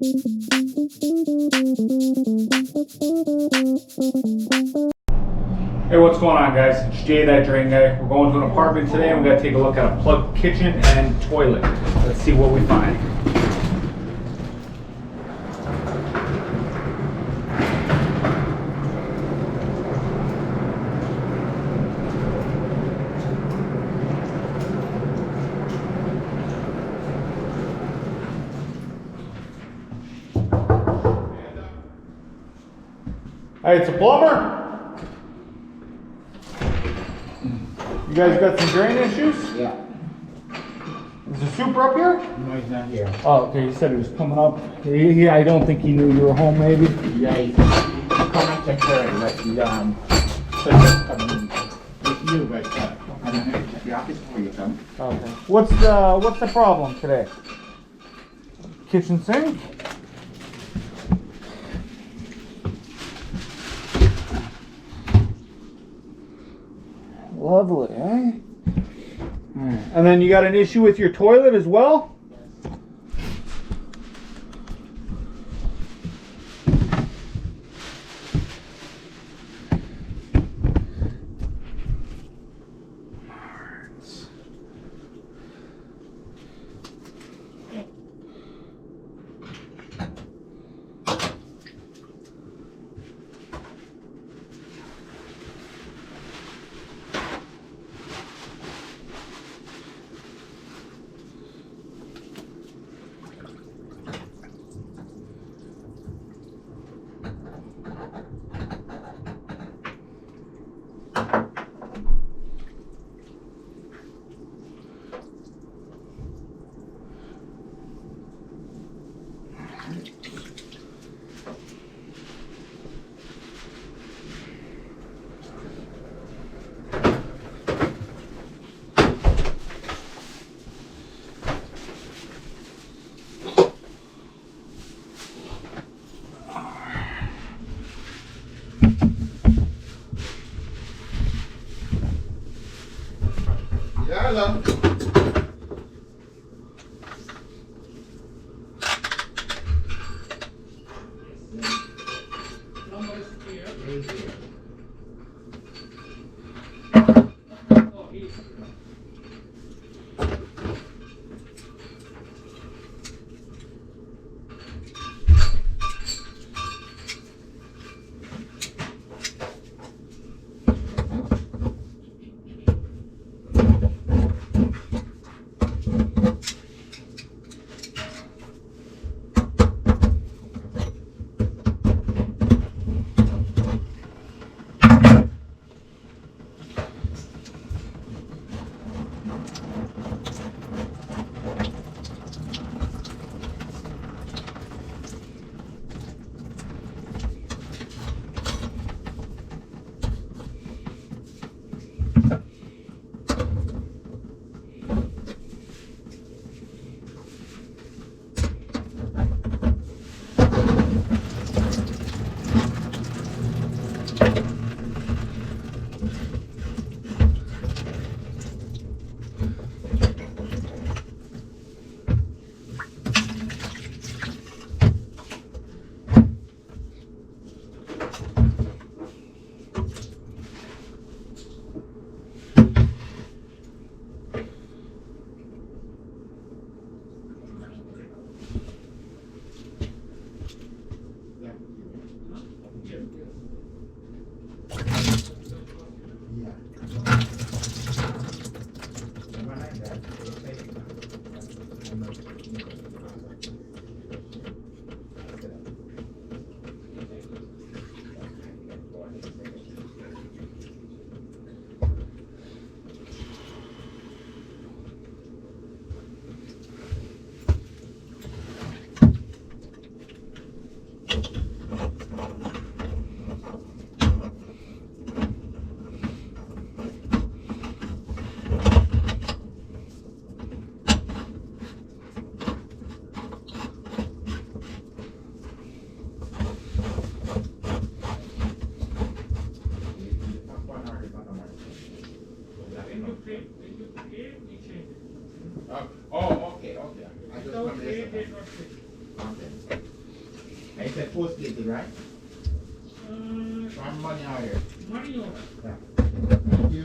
Hey, what's going on, guys? It's Jay, that drain guy. We're going to an apartment today and we got to take a look at a plugged kitchen and toilet. Let's see what we find. Hey, it's a plumber. You guys got some drain issues? Yeah. Is the super up here? No, he's not here. Oh, okay. He said he was coming up. I don't think he knew you were home, maybe. Yeah, he's coming to Keurig, but he, coming with you, but, I'm going to check the office before you come. Okay. What's the problem today? Kitchen sink? Lovely, eh? And then you got an issue with your toilet as well? Hello. I said postdated, right? I'm money out here. Money order. Yeah. Thank you.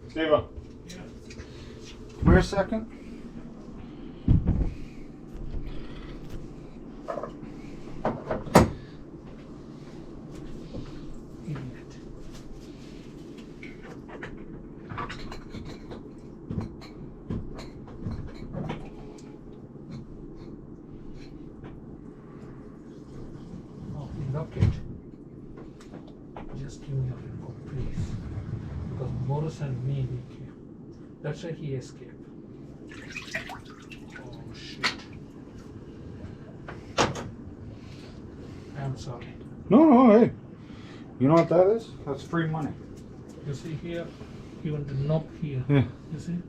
Steve, Yeah. come here a second. Idiot. Oh, look it. Just give me a info, please. Because Morris and me, we came. That's why he escaped. Oh shit. I'm sorry. No, hey. You know what that is? That's free money. You see here, even the knob here. Yeah. You see?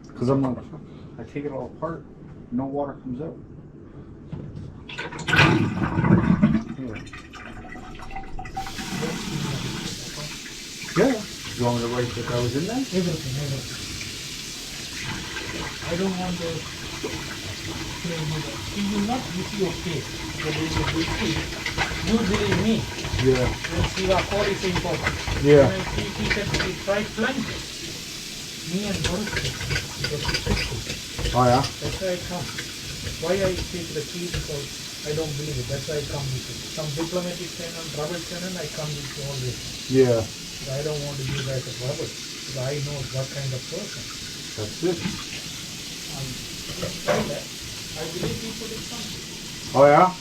Because I'm like, I take it all apart, no water comes out. Yeah. You want me to write that I was in there? Everything. I don't want to say either. He will not give you a case. But he will give you believe me. Yeah. When Siva call is important. Yeah. When he said he tried planting. Me and Boris said, because it's successful. Oh yeah? That's why I come. Why I take the key? Because I don't believe it. That's why I come with it. Some diplomatic tenant, rubber tenant, I come with all this. Yeah. I don't want to use that as rubber. Because I know what kind of person. That's it. Let's try that. I believe he put it something. Oh yeah?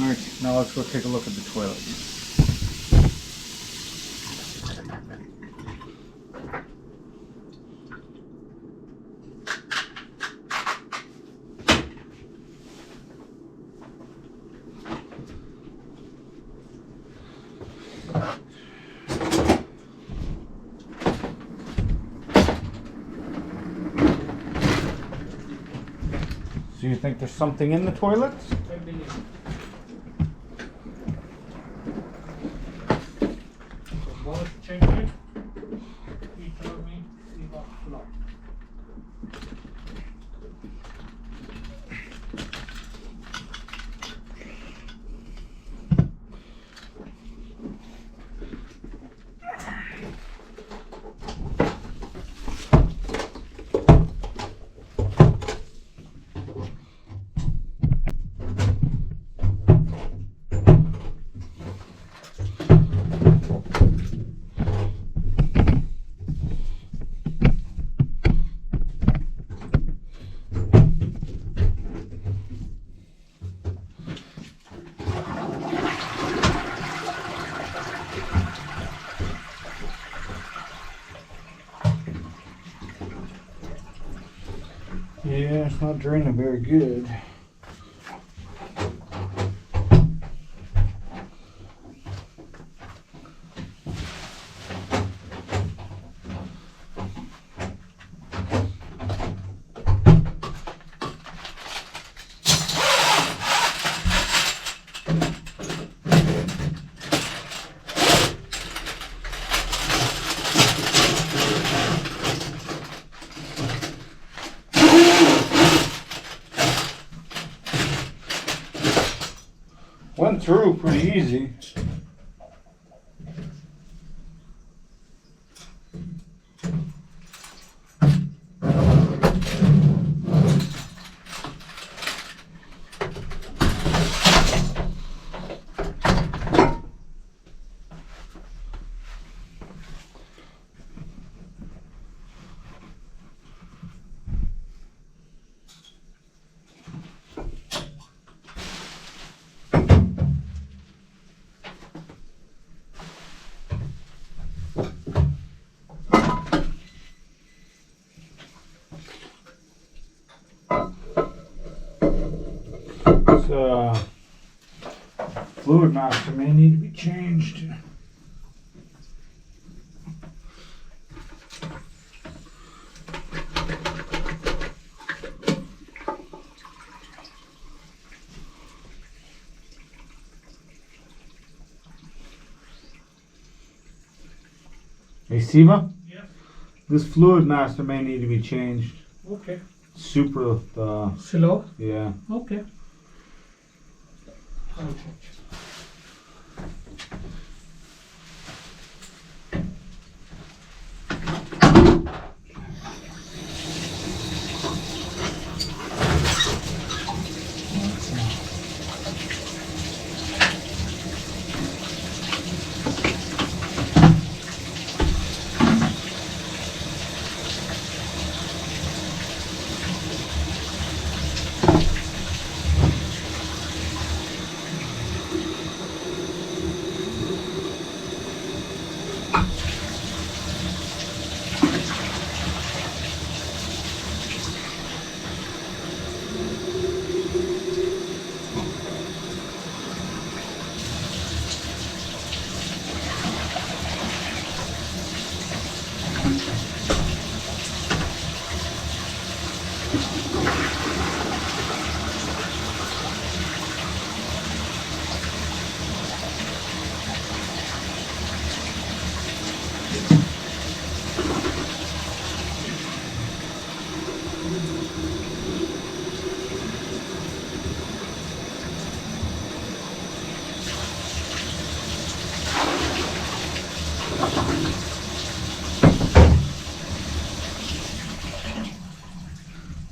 Alright, now let's go take a look at the toilet. So you think there's something in the toilet? I believe. So both check it. He told me he was flawed. Yeah, it's not draining very good. Went through pretty easy. fluid master may need to be changed. Hey Siva, Yeah. this fluid master may need to be changed. Okay. Super, Slow. yeah. Okay. I'll change.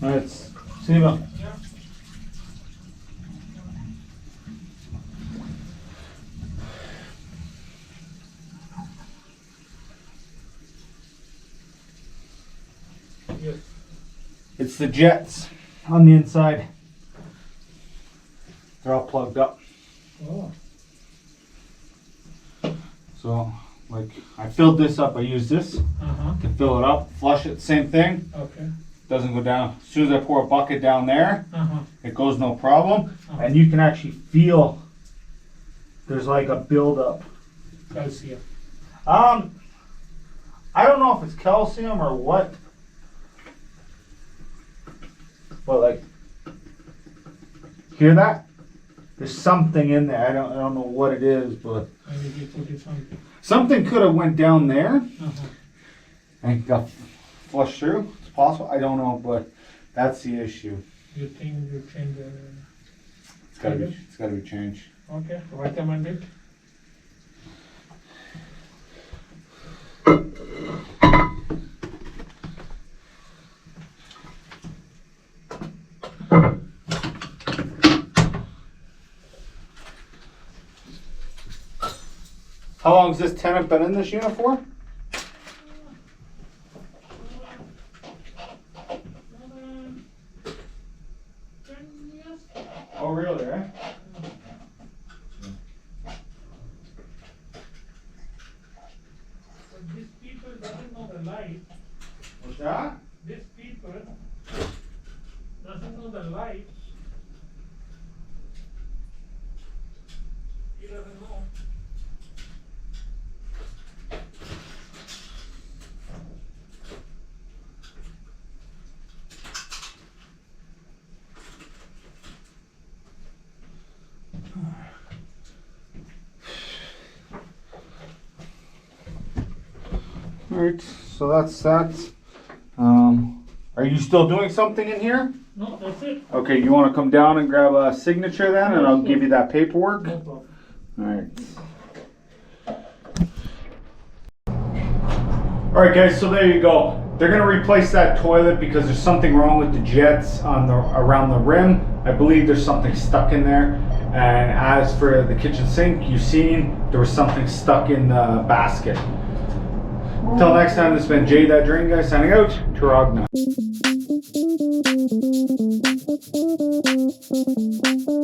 Alright, Siva. Yeah. Yes. It's the jets on the inside. They're all plugged up. Oh. So, like, I filled this up. I use this Uh-huh. to fill it up, flush it, same thing. Okay. Doesn't go down. As soon as I pour a bucket down there, Uh-huh. it goes no problem. Uh-huh. And you can actually feel there's like a buildup. Calcium. I don't know if it's calcium or what, but like, hear that? There's something in there. I don't know what it is, but Maybe you put it something. something could have went down there Uh-huh. and got flushed through. It's possible. I don't know, but that's the issue. You think you change the... It's gotta be changed. Okay, recommend it. How long has this tenant been in this unit for? Oh, really, eh? But these people doesn't know the life. What's that? These people doesn't know the life. He doesn't know. Alright, so that's that. Are you still doing something in here? No, that's it. Okay, you want to come down and grab a signature then, and I'll give you that paperwork? No problem. Alright. Alright guys, so there you go. They're going to replace that toilet because there's something wrong with the jets on the around the rim. I believe there's something stuck in there. And as for the kitchen sink, you've seen there was something stuck in the basket. Until next time, this has been Jay That Drain Guy signing out. Taragna.